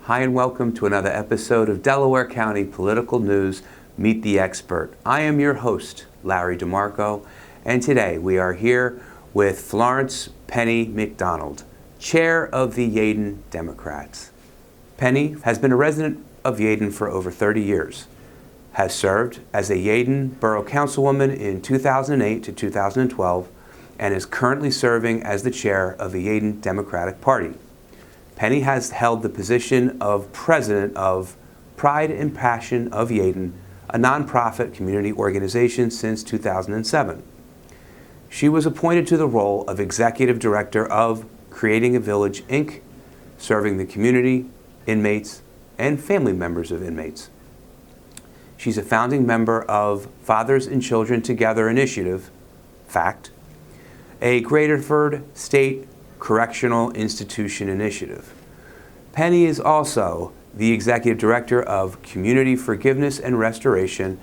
Hi and welcome to another episode of Delaware County Political News, Meet the Expert. I am your host, Larry DeMarco, and today we are here with Florence Penny McDonald, Chair of the Yeadon Democrats. Penny has been a resident of Yeadon for over 30 years, has served as a Yeadon Borough Councilwoman in 2008 to 2012, and is currently serving as the chair of the Yeadon Democratic Party. Penny has held the position of president of Pride and Passion of Yeadon, a nonprofit community organization, since 2007. She was appointed to the role of executive director of Creating a Village, Inc., serving the community, inmates, and family members of inmates. She's a founding member of Fathers and Children Together Initiative, f.a.c.t, a Graterford State Correctional Institution Initiative. Penny is also the executive director of Community Forgiveness and Restoration,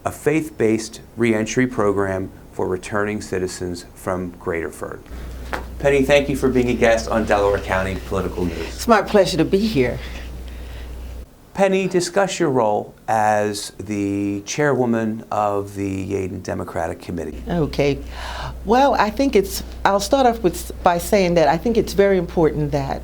a faith-based reentry program for returning citizens from Graterford. Penny, thank you for being a guest on Delaware County Political News. It's my pleasure to be here. Penny, discuss your role as the chairwoman of the Yeadon Democratic Committee. Okay. Well, I'll start off by saying that I think it's very important that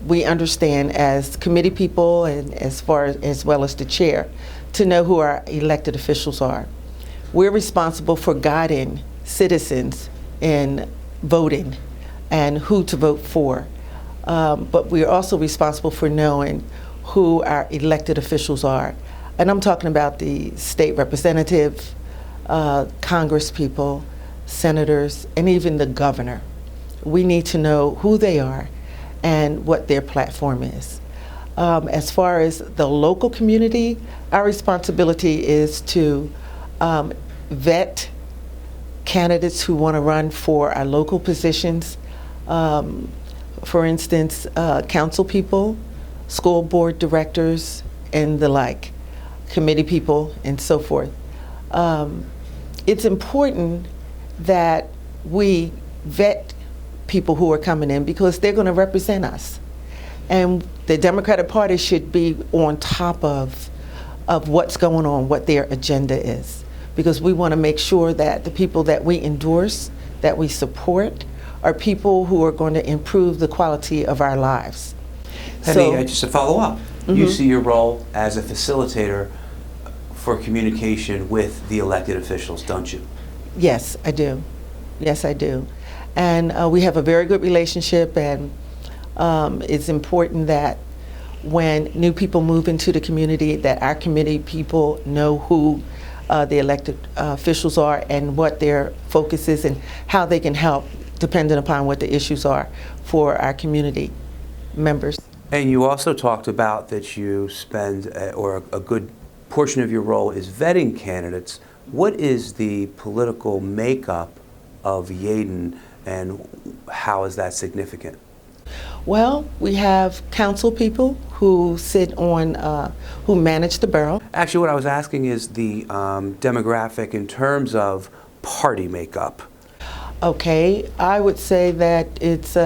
we understand as committee people and as well as the chair to know who our elected officials are. We're responsible for guiding citizens in voting and who to vote for. But we're also responsible for knowing who our elected officials are. And I'm talking about the state representative, Congress people, senators, and even the governor. We need to know who they are and what their platform is. As far as the local community, our responsibility is to vet candidates who want to run for our local positions. For instance, council people, school board directors, and the like, committee people, and so forth. It's important that we vet people who are coming in because they're going to represent us. And the Democratic Party should be on top of what's going on, what their agenda is. Because we want to make sure that the people that we endorse, that we support, are people who are going to improve the quality of our lives. Penny, just to follow up, you see your role as a facilitator for communication with the elected officials, don't you? Yes, I do. Yes, I do. And we have a very good relationship, and it's important that when new people move into the community, that our committee people know who the elected officials are and what their focus is and how they can help, depending upon what the issues are for our community members. And you also talked about that you spend, or a good portion of your role is vetting candidates. What is the political makeup of Yeadon, and how is that significant? Well, we have council people who sit on, who manage the borough. Actually, what I was asking is the demographic in terms of party makeup. Okay, I would say that it's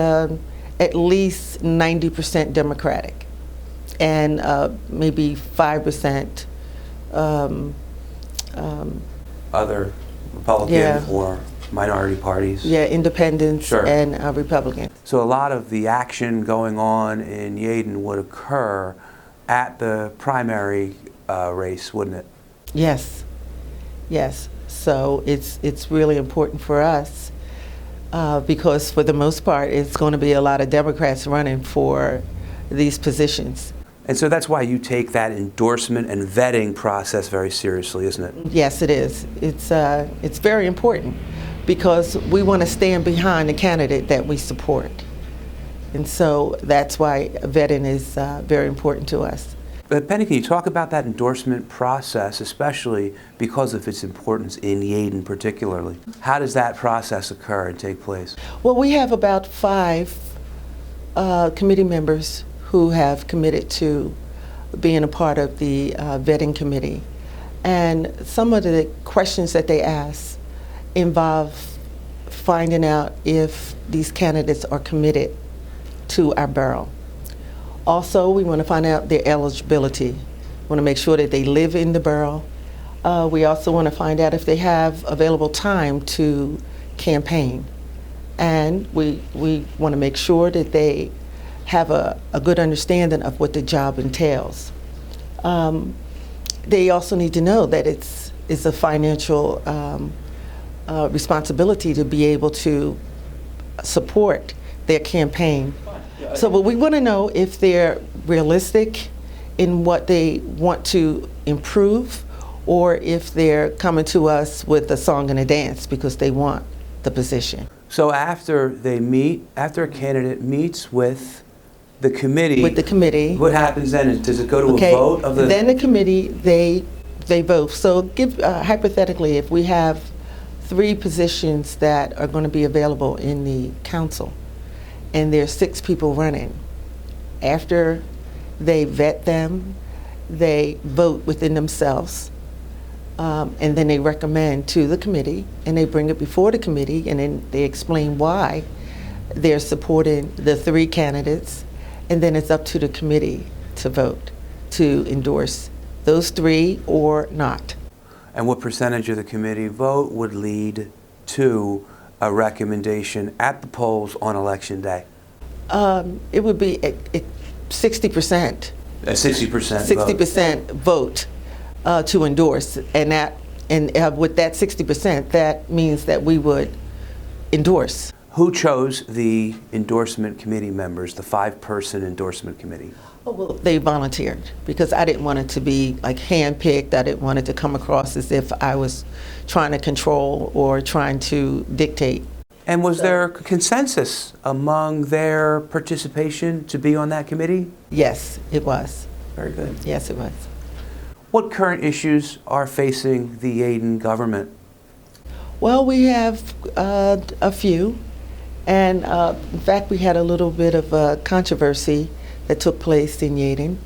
at least 90% Democratic, and maybe 5% other Republican or minority parties. Yeah, independents Sure. and Republicans. So a lot of the action going on in Yeadon would occur at the primary race, wouldn't it? Yes, yes. So it's really important for us. Because for the most part, it's going to be a lot of Democrats running for these positions. And so that's why you take that endorsement and vetting process very seriously, isn't it? Yes, it is. It's very important because we want to stand behind the candidate that we support. And so that's why vetting is very important to us. But Penny, can you talk about that endorsement process, especially because of its importance in Yeadon particularly? How does that process occur and take place? Well, we have about 5 committee members who have committed to being a part of the vetting committee. And some of the questions that they ask involve finding out if these candidates are committed to our borough, Also, we want to find out their eligibility. We want to make sure that they live in the borough. We also want to find out if they have available time to campaign. And we want to make sure that they have a good understanding of what the job entails. They also need to know that it's a financial responsibility to be able to support their campaign. So but we want to know if they're realistic in what they want to improve, or if they're coming to us with a song and a dance because they want the position. So after a candidate meets with the committee, what happens then? Does it go to a vote of the? Then the committee, they vote. So give hypothetically, if we have 3 positions that are going to be available in the council, and there's 6 people running, after they vet them, they vote within themselves, and then they recommend to the committee, and they bring it before the committee, and then they explain why they're supporting the 3 candidates, and then it's up to the committee to vote to endorse those 3 or not. And what percentage of the committee vote would lead to a recommendation at the polls on election day? It would be 60%. A 60% vote. 60% vote to endorse, and with that 60%, that means that we would endorse. Who chose the endorsement committee members, the 5-person endorsement committee? Oh, well, they volunteered because I didn't want it to be like handpicked. I didn't want it to come across as if I was trying to control or trying to dictate. And was there consensus among their participation to be on that committee? Yes, it was. Very good. Yes, it was. What current issues are facing the Yeadon government? Well, we have a few. And in fact, we had a little bit of a controversy that took place in Yeadon,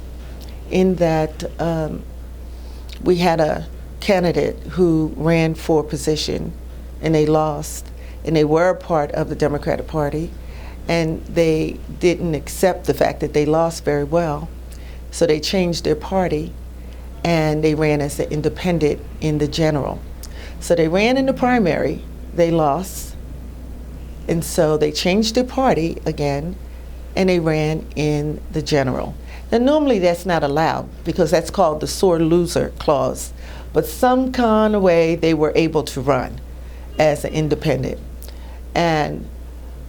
in that we had a candidate who ran for position and they lost, and they were a part of the Democratic Party, and they didn't accept the fact that they lost very well. So they changed their party and they ran as an independent in the general. So they ran in the primary, they lost, and so they changed their party again and they ran in the general. Now normally that's not allowed because that's called the sore loser clause, but some kind of way they were able to run as an independent. And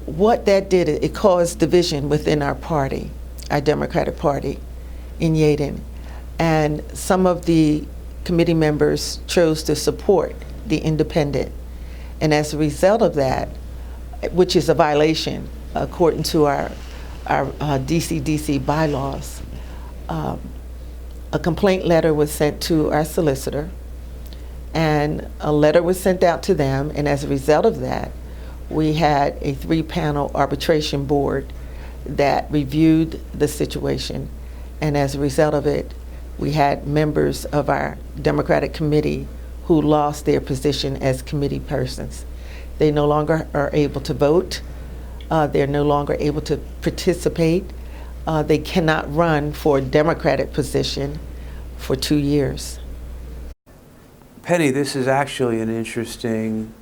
what that did, it caused division within our party, our Democratic Party in Yeadon. And some of the committee members chose to support the independent. And as a result of that, which is a violation according to our DCDC bylaws, a complaint letter was sent to our solicitor, and a letter was sent out to them, and as a result of that, we had a 3-panel arbitration board that reviewed the situation, and as a result of it, we had members of our Democratic Committee who lost their position as committee persons. They no longer are able to vote. They're no longer able to participate. They cannot run for a Democratic position for 2 years. Penny, this is actually an interesting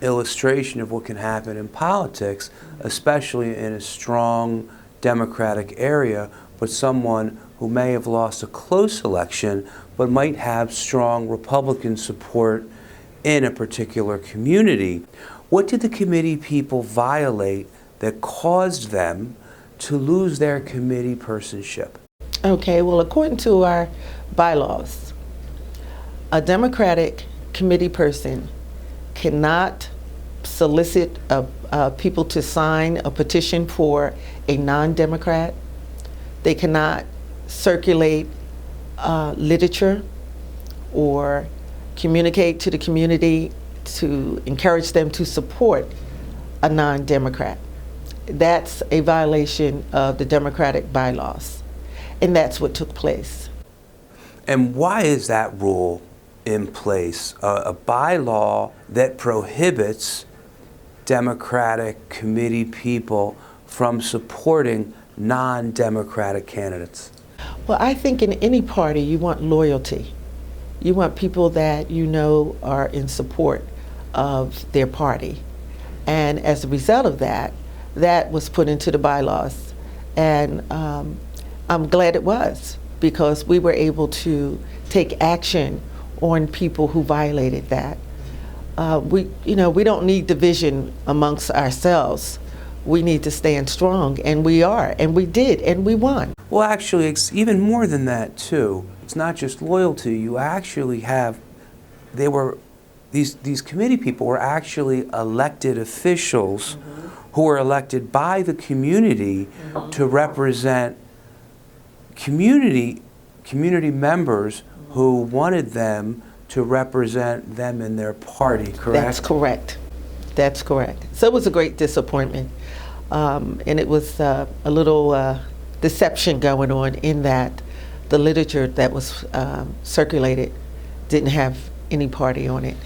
illustration of what can happen in politics, especially in a strong Democratic area, but someone who may have lost a close election but might have strong Republican support in a particular community. What did the committee people violate that caused them to lose their committee personship? Okay, well, according to our bylaws, a Democratic committee person cannot solicit people to sign a petition for a non-Democrat. They cannot circulate literature or communicate to the community to encourage them to support a non-Democrat. That's a violation of the Democratic bylaws, and that's what took place. And why is that rule in place? A bylaw that prohibits Democratic committee people from supporting non-Democratic candidates? Well, I think in any party you want loyalty. You want people that you know are in support of their party. And as a result of that, that was put into the bylaws. And I'm glad it was, because we were able to take action on people who violated that. We don't need division amongst ourselves. We need to stand strong, and we are, and we did, and we won. Well, actually, it's even more than that, too. It's not just loyalty. You actually have, these committee people were actually elected officials who were elected by the community to represent community members who wanted them to represent them in their party, correct? That's correct. That's correct. So it was a great disappointment. And it was a little deception going on in that the literature that was circulated didn't have any party on it.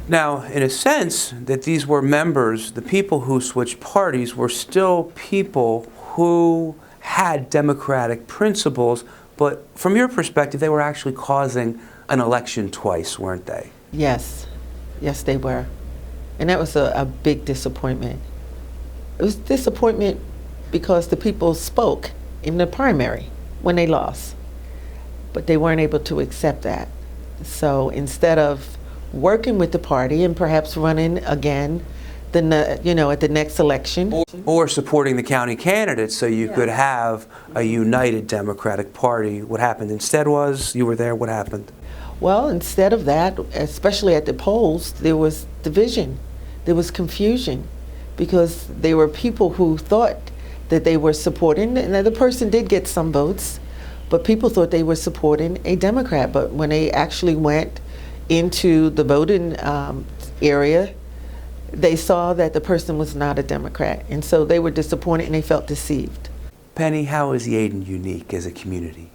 Now, in a sense, that these were members, the people who switched parties were still people who had democratic principles, but from your perspective, they were actually causing an election twice, weren't they? Yes. Yes, they were. And that was a big disappointment. It was disappointment because the people spoke in the primary when they lost, but they weren't able to accept that. So instead of working with the party and perhaps running again, at the next election, or supporting the county candidates so you could have a united Democratic Party, what happened instead was, you were there, what happened? Well, instead of that, especially at the polls, there was division, there was confusion, because there were people who thought that they were supporting, and the person did get some votes, but people thought they were supporting a Democrat. But when they actually went into the voting area, they saw that the person was not a Democrat, and so they were disappointed and they felt deceived. Penny, how is Yeadon unique as a community?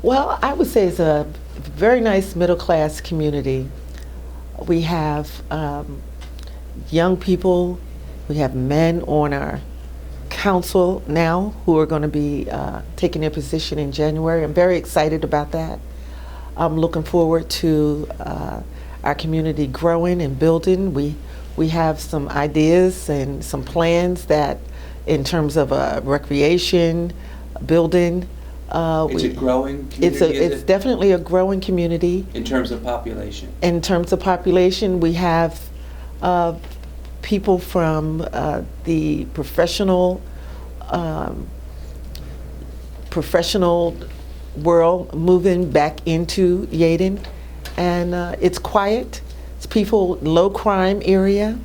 Well, I would say it's a very nice middle-class community. We have young people, we have men on our council now who are going to be taking their position in January. I'm very excited about that. I'm looking forward to our community growing and building. We have some ideas and some plans that, in terms of recreation, building. It's a growing community? It's definitely a growing community. In terms of population? In terms of population, we have people from the professional world moving back into Yeadon, and it's quiet. It's people, low crime area,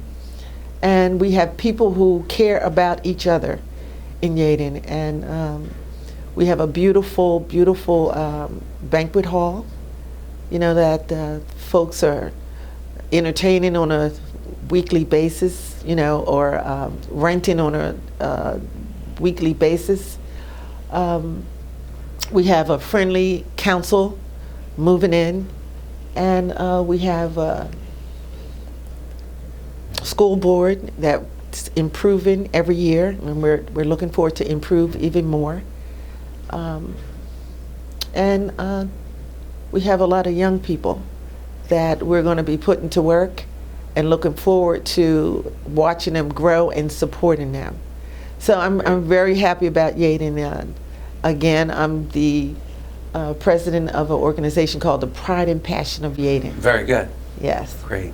and we have people who care about each other in Yeadon, and we have a beautiful, beautiful banquet hall, that folks are entertaining on a weekly basis, or renting on a weekly basis. We have a friendly council moving in, and we have a school board that's improving every year, and we're looking forward to improve even more. And we have a lot of young people that we're going to be putting to work, and looking forward to watching them grow and supporting them. So I'm very happy about Yeadon. Again, I'm the president of an organization called the Pride and Passion of Yeadon. Very good. Yes. Great.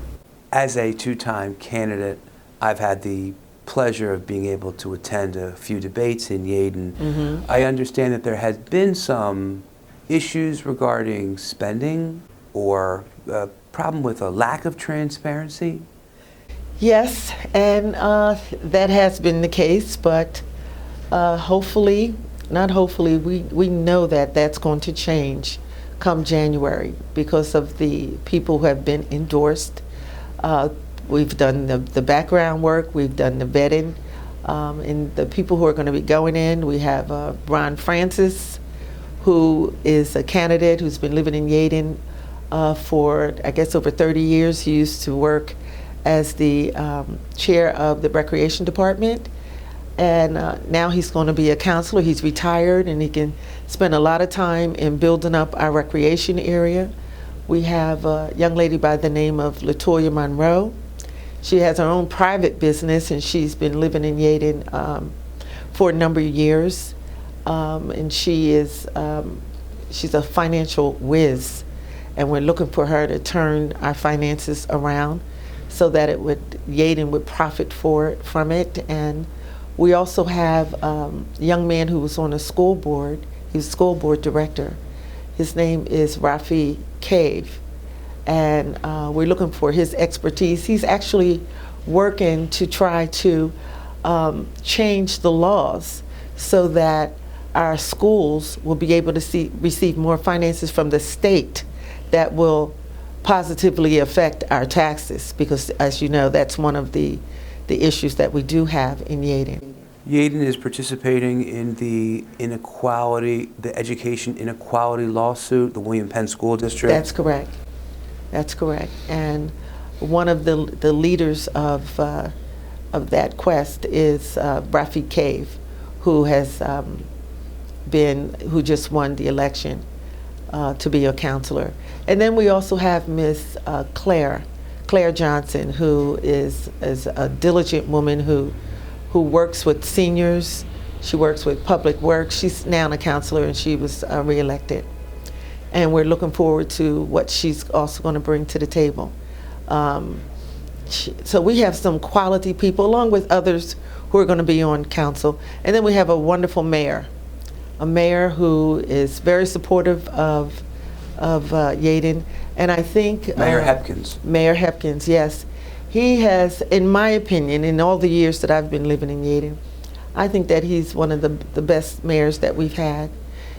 As a two-time candidate, I've had the pleasure of being able to attend a few debates in Yeadon. Mm-hmm. I understand that there has been some issues regarding spending or a problem with a lack of transparency. Yes, and that has been the case, but hopefully, not hopefully, we know that that's going to change come January because of the people who have been endorsed. We've done the background work, we've done the vetting, and the people who are going to be going in, we have Ron Francis, who is a candidate who's been living in Yeadon for, I guess, over 30 years. He used to work as the chair of the recreation department, and now he's going to be a counselor. He's retired, and he can spend a lot of time in building up our recreation area. We have a young lady by the name of Latoya Monroe. She has her own private business, and she's been living in Yeadon for a number of years, and she's a financial whiz, and we're looking for her to turn our finances around so that Yeadon would profit from it. And we also have a young man who was on a school board. He's a school board director. His name is f.a.c.t, and we're looking for his expertise. He's actually working to try to change the laws so that our schools will be able to receive more finances from the state that will positively affect our taxes, because as you know, that's one of the issues that we do have in Yeadon. Yeadon is participating in the education inequality lawsuit, the William Penn School District. That's correct. That's correct. And one of the leaders of that quest is f.a.c.t, who just won the election to be a counselor. And then we also have Miss Claire Johnson, who is a diligent woman who works with seniors. She works with public works. She's now a counselor, and she was reelected. And we're looking forward to what she's also going to bring to the table. So we have some quality people, along with others who are going to be on council. And then we have a wonderful mayor, a mayor who is very supportive of Yeadon. And I think Mayor Hepkins. Mayor Hepkins, yes. He has, in my opinion, in all the years that I've been living in Yeadon, I think that he's one of the best mayors that we've had.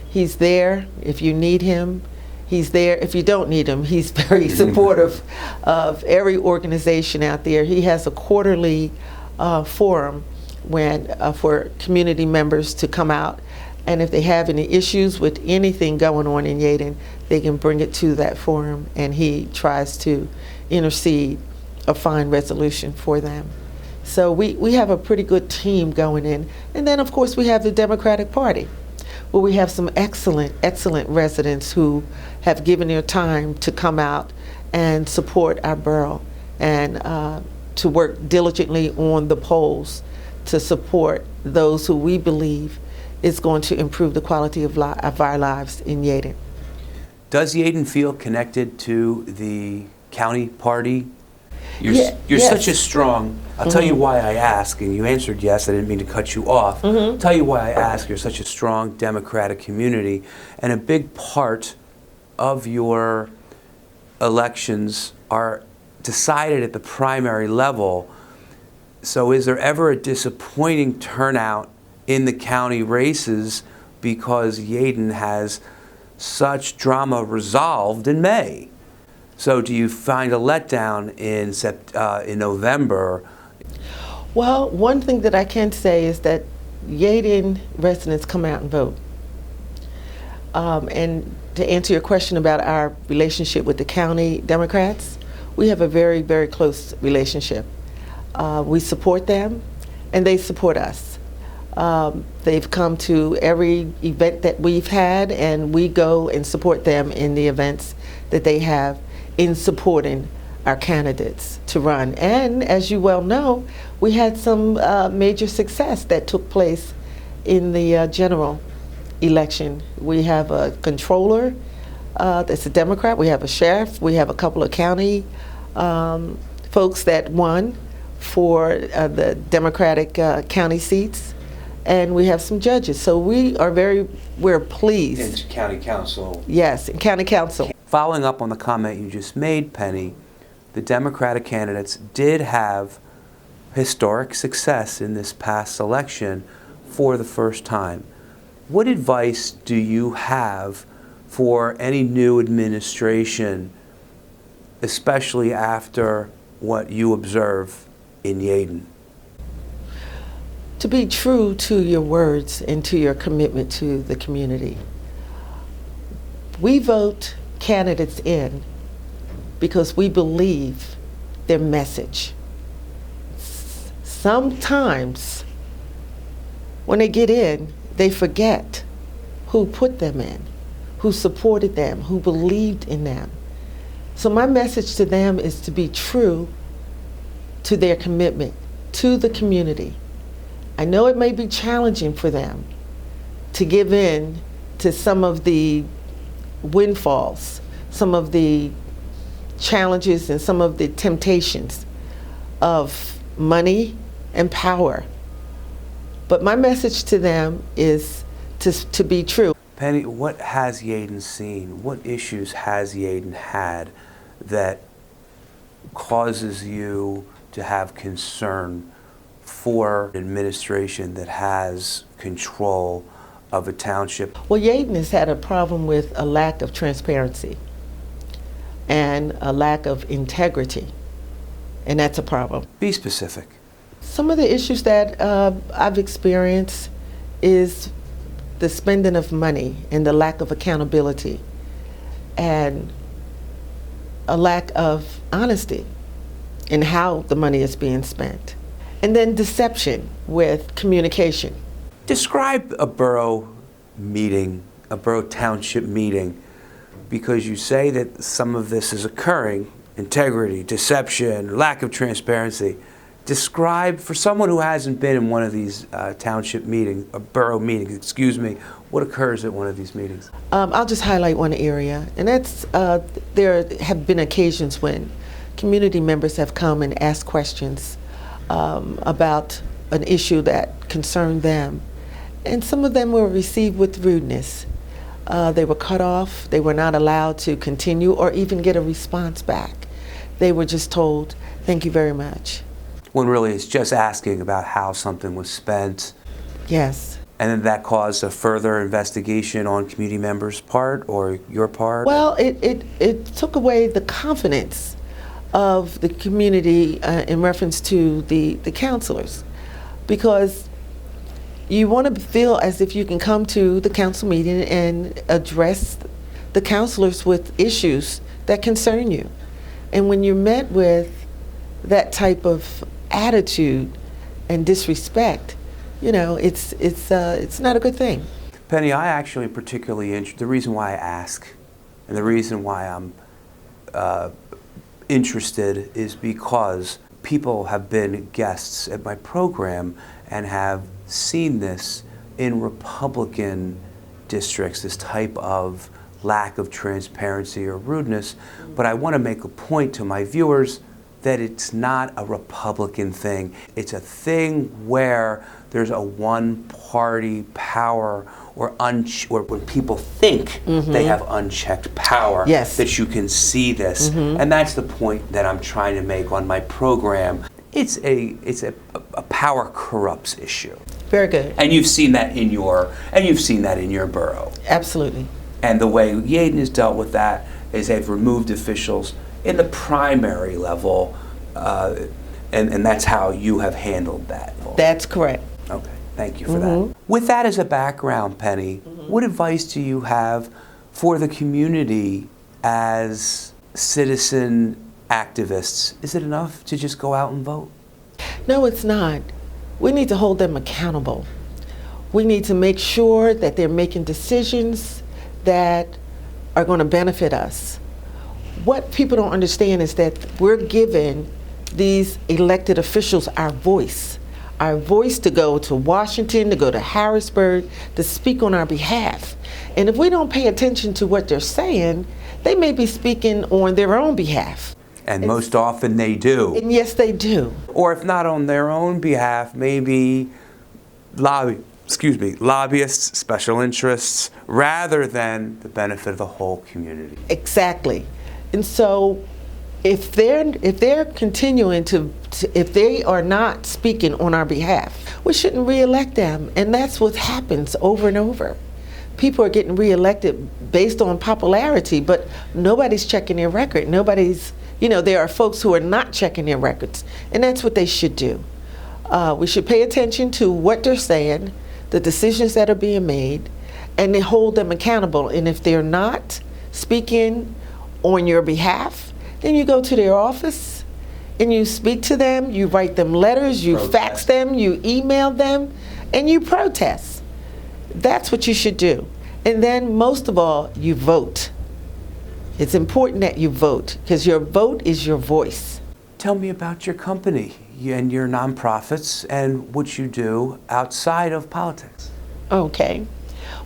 He's there if you need him. He's there if you don't need him. He's very supportive of every organization out there. He has a quarterly forum for community members to come out, and if they have any issues with anything going on in Yeadon, they can bring it to that forum, and he tries to intercede or find resolution for them. So we have a pretty good team going in. And then, of course, we have the Democratic Party, where we have some excellent residents who have given their time to come out and support our borough, and to work diligently on the polls to support those who we believe is going to improve the quality of our lives in Yeadon. Does Yeadon feel connected to the county party? You're yes. such a strong, I'll tell you why I ask, and you answered yes, I didn't mean to cut you off. I'll tell you why I ask. You're such a strong Democratic community, and a big part of your elections are decided at the primary level. So is there ever a disappointing turnout in the county races because Yeadon has such drama resolved in May? So do you find a letdown in November? Well, one thing that I can say is that Yeadon residents come out and vote. And to answer your question about our relationship with the county Democrats, we have a very, very close relationship. We support them, and they support us. They've come to every event that we've had, and we go and support them in the events that they have in supporting our candidates to run. And as you well know, we had some major success that took place in the general election. We have a controller that's a Democrat, we have a sheriff, we have a couple of county folks that won for the Democratic county seats, and we have some judges. So we're pleased. In county council. Yes, in county council. Following up on the comment you just made, Penny, the Democratic candidates did have historic success in this past election for the first time. What advice do you have for any new administration, especially after what you observe in Yeadon? To be true to your words and to your commitment to the community. We vote candidates in because we believe their message. Sometimes when they get in, they forget who put them in, who supported them, who believed in them. So my message to them is to be true to their commitment to the community. I know it may be challenging for them to give in to some of the windfalls, some of the challenges and some of the temptations of money and power. But my message to them is to be true. Penny, what has Yeadon seen? What issues has Yeadon had that causes you to have concern for administration that has control of a township? Well, Yeadon has had a problem with a lack of transparency and a lack of integrity, and that's a problem. Be specific. Some of the issues that I've experienced is the spending of money and the lack of accountability and a lack of honesty in how the money is being spent. And then deception with communication. Describe a borough meeting, a borough township meeting, because you say that some of this is occurring, integrity, deception, lack of transparency. Describe, for someone who hasn't been in one of these township meetings, or borough meetings, excuse me, what occurs at one of these meetings? I'll just highlight one area, and that's there have been occasions when community members have come and asked questions about an issue that concerned them, and some of them were received with rudeness. They were cut off, they were not allowed to continue or even get a response back. They were just told, "Thank you very much." When really it's just asking about how something was spent. Yes. And then that caused a further investigation on community members' part or your part? Well, it took away the confidence of the community in reference to the counselors, because you want to feel as if you can come to the council meeting and address the counselors with issues that concern you. And when you're met with that type of attitude and disrespect, you know, it's not a good thing. Penny, I actually particularly the reason why I ask and the reason why I'm interested is because people have been guests at my program and have seen this in Republican districts, this type of lack of transparency or rudeness. But I want to make a point to my viewers that it's not a Republican thing. It's a thing where there's a one-party power or when people think they have unchecked power, yes, that you can see this. And that's the point that I'm trying to make on my program. It's a power corrupts issue. Very good. And you've seen that in your borough. Absolutely. And the way Yeadon has dealt with that is they've removed officials in the primary level, and that's how you have handled that. That's correct. Okay, thank you for that. With that as a background, Penny, what advice do you have for the community as citizen activists? Is it enough to just go out and vote? No, it's not. We need to hold them accountable. We need to make sure that they're making decisions that are going to benefit us. What people don't understand is that we're giving these elected officials our voice to go to Washington, to go to Harrisburg, to speak on our behalf. And if we don't pay attention to what they're saying, they may be speaking on their own behalf. And most often they do. And yes, they do. Or if not on their own behalf, maybe lobbyists, special interests, rather than the benefit of the whole community. Exactly. And so if they're continuing if they are not speaking on our behalf, we shouldn't reelect them. And that's what happens over and over. People are getting reelected based on popularity, but nobody's checking their record. There are folks who are not checking their records, and that's what they should do. We should pay attention to what they're saying, the decisions that are being made, and then hold them accountable. And if they're not speaking on your behalf, then you go to their office and you speak to them, you write them letters, you fax them, you email them, and you protest. That's what you should do. And then most of all, you vote. It's important that you vote because your vote is your voice. Tell me about your company and your nonprofits and what you do outside of politics. Okay.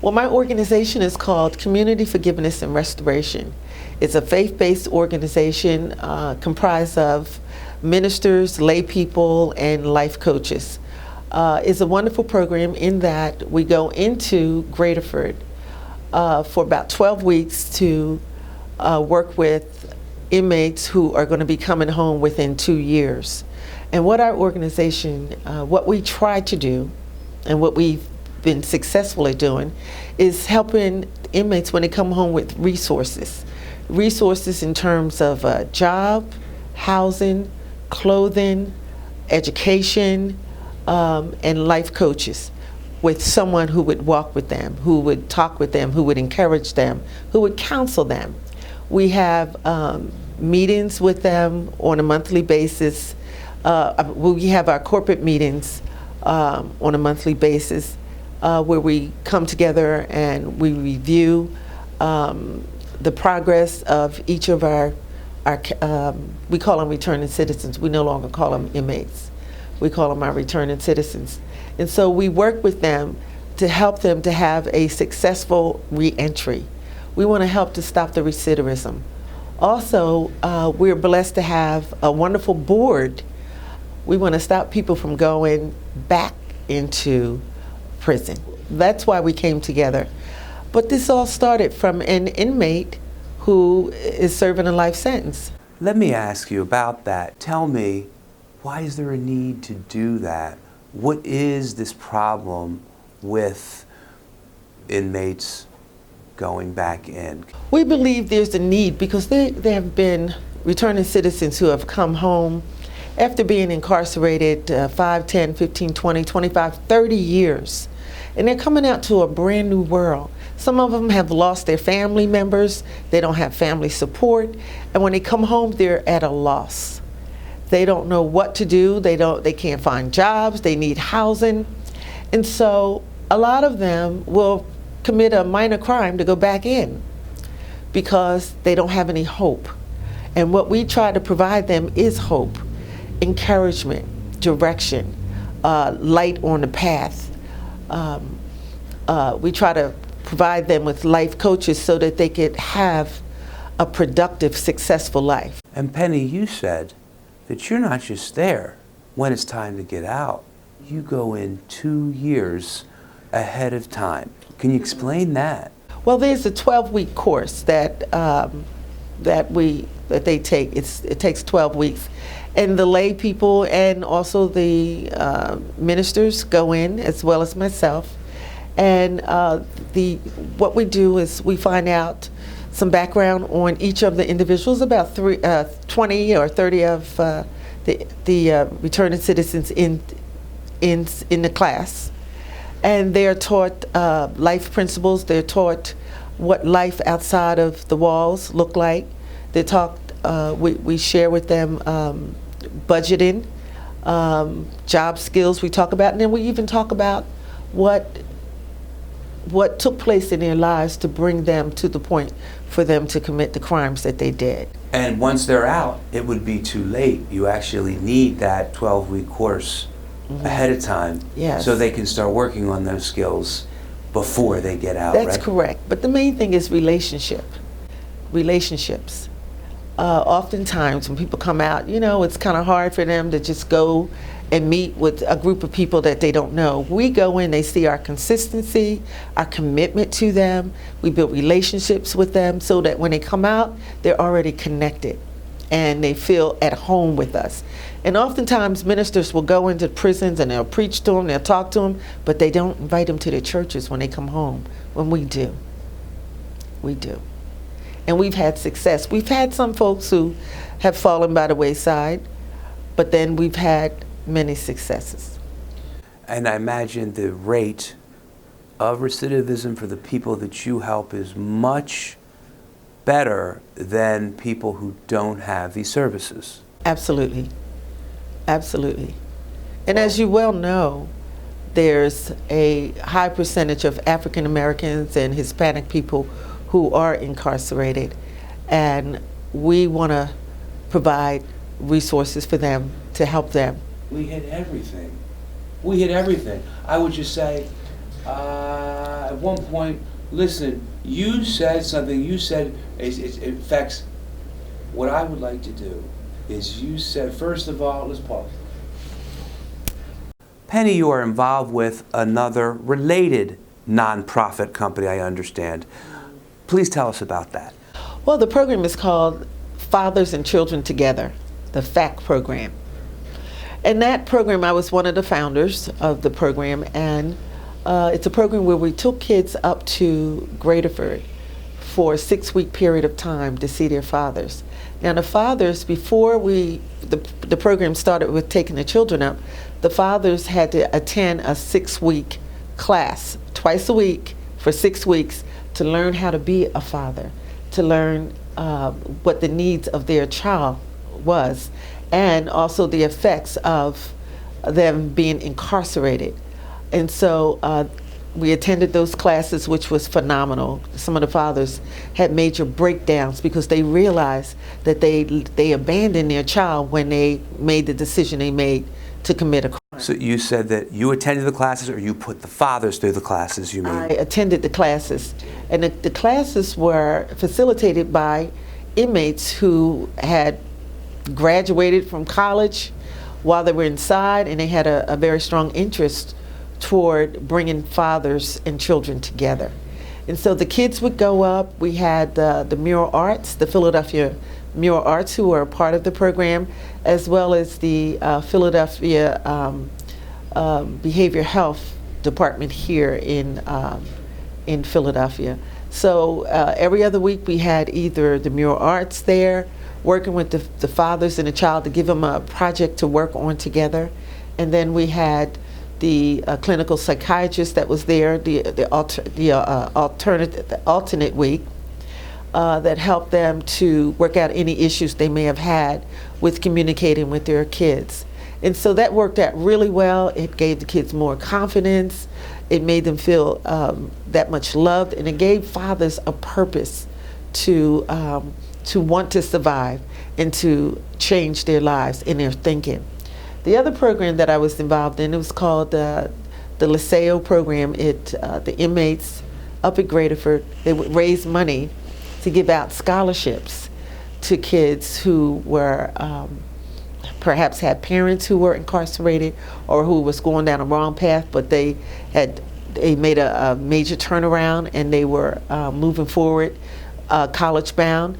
Well, my organization is called Community Forgiveness and Restoration. It's a faith-based organization comprised of ministers, lay people, and life coaches. It's a wonderful program in that we go into Graterford for about 12 weeks to work with inmates who are going to be coming home within 2 years. And what our organization, what we try to do, and what we've been successful at doing, is helping inmates when they come home with resources. Resources in terms of job, housing, clothing, education, and life coaches, with someone who would walk with them, who would talk with them, who would encourage them, who would counsel them. We have meetings with them on a monthly basis. We have our corporate meetings on a monthly basis where we come together and we review the progress of each of our we call them returning citizens. We no longer call them inmates. We call them our returning citizens. And so we work with them to help them to have a successful reentry. We want to help to stop the recidivism. Also, we're blessed to have a wonderful board. We want to stop people from going back into prison. That's why we came together. But this all started from an inmate who is serving a life sentence. Let me ask you about that. Tell me, why is there a need to do that? What is this problem with inmates going back in? We believe there's a need because there have been returning citizens who have come home after being incarcerated 5, 10, 15, 20, 25, 30 years. And they're coming out to a brand new world. Some of them have lost their family members. They don't have family support. And when they come home, they're at a loss. They don't know what to do. They can't find jobs. They need housing. And so a lot of them will commit a minor crime to go back in because they don't have any hope. And what we try to provide them is hope, encouragement, direction, light on the path. We try to provide them with life coaches so that they could have a productive, successful life. And Penny, you said that you're not just there when it's time to get out. You go in 2 years ahead of time. Can you explain that? Well, there's a 12-week course that they take. It takes 12 weeks. And the lay people and also the ministers go in, as well as myself. And what we do is we find out some background on each of the individuals, about 20 or 30 of the returning citizens in the class. And they're taught life principles. They're taught what life outside of the walls look like. They're taught, we share with them budgeting, job skills we talk about, and then we even talk about what took place in their lives to bring them to the point for them to commit the crimes that they did. And once they're out, it would be too late. You actually need that 12-week course ahead of time, yes, so they can start working on those skills before they get out. That's right? correct. But the main thing is relationships. Oftentimes when people come out, it's kind of hard for them to just go and meet with a group of people that they don't know. We go in, they see our consistency, our commitment to them. We build relationships with them so that when they come out, they're already connected and they feel at home with us. And oftentimes ministers will go into prisons and they'll preach to them, they'll talk to them, but they don't invite them to their churches when they come home. When we do. We do. And we've had success. We've had some folks who have fallen by the wayside, but then we've had many successes. And I imagine the rate of recidivism for the people that you help is much better than people who don't have these services. Absolutely. Absolutely. And as you well know, there's a high percentage of African Americans and Hispanic people who are incarcerated, and we want to provide resources for them to help them. We hit everything. We hit everything. I would just say, at one point, listen, you said something, you said it affects. What I would like to do is, you said, first of all, let's pause. Penny, you are involved with another related nonprofit company, I understand. Please tell us about that. Well, the program is called Fathers and Children Together, the f.a.c.t program. And that program, I was one of the founders of the program, and it's a program where we took kids up to Graterford for a 6-week period of time to see their fathers. Now the fathers, before the program started with taking the children up, the fathers had to attend a 6-week class, twice a week for 6 weeks, to learn how to be a father, to learn what the needs of their child was, and also the effects of them being incarcerated. And so we attended those classes, which was phenomenal. Some of the fathers had major breakdowns because they realized that they abandoned their child when they made the decision they made to commit a crime. So you said that you attended the classes, or you put the fathers through the classes, you mean? I attended the classes, and the classes were facilitated by inmates who had graduated from college while they were inside, and they had a very strong interest toward bringing fathers and children together. And so the kids would go up. We had the Mural Arts, the Philadelphia Mural Arts, who were a part of the program, as well as the Philadelphia Behavioral Health Department here in Philadelphia. So every other week we had either the Mural Arts there, working with the fathers and the child to give them a project to work on together. And then we had the clinical psychiatrist that was there, the alternate week, that helped them to work out any issues they may have had with communicating with their kids. And so that worked out really well. It gave the kids more confidence. It made them feel that much loved, and it gave fathers a purpose to want to survive and to change their lives and their thinking. The other program that I was involved in, it was called the Liceo Program. The inmates up at Graterford, they would raise money to give out scholarships to kids who were perhaps had parents who were incarcerated or who was going down a wrong path, but they made a major turnaround and they were moving forward, college bound.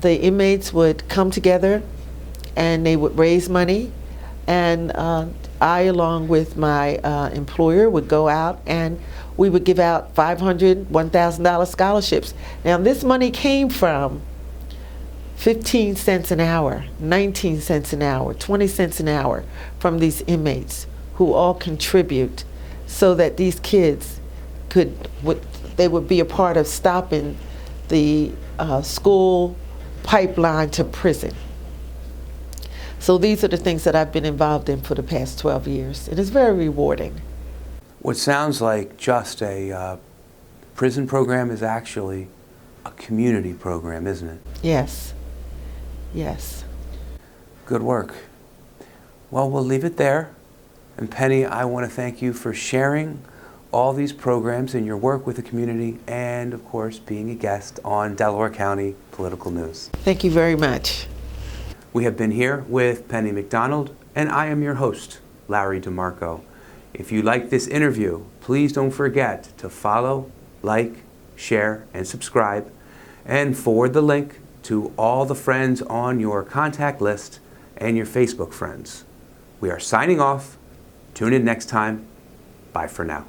The inmates would come together and they would raise money, and I, along with my employer, would go out and we would give out $500, $1,000 scholarships. Now this money came from 15 cents an hour, 19 cents an hour, 20 cents an hour from these inmates who all contribute so that these kids would be a part of stopping the school pipeline to prison. So these are the things that I've been involved in for the past 12 years. It is very rewarding. What sounds like just a prison program is actually a community program, isn't it? Yes. Yes. Good work. Well, we'll leave it there. And Penny, I want to thank you for sharing all these programs and your work with the community, and of course being a guest on Delaware County Political News. Thank you very much. We have been here with Penny McDonald, and I am your host, Larry DeMarco. If you like this interview, please don't forget to follow, like, share, and subscribe, and forward the link to all the friends on your contact list and your Facebook friends. We are signing off. Tune in next time. Bye for now.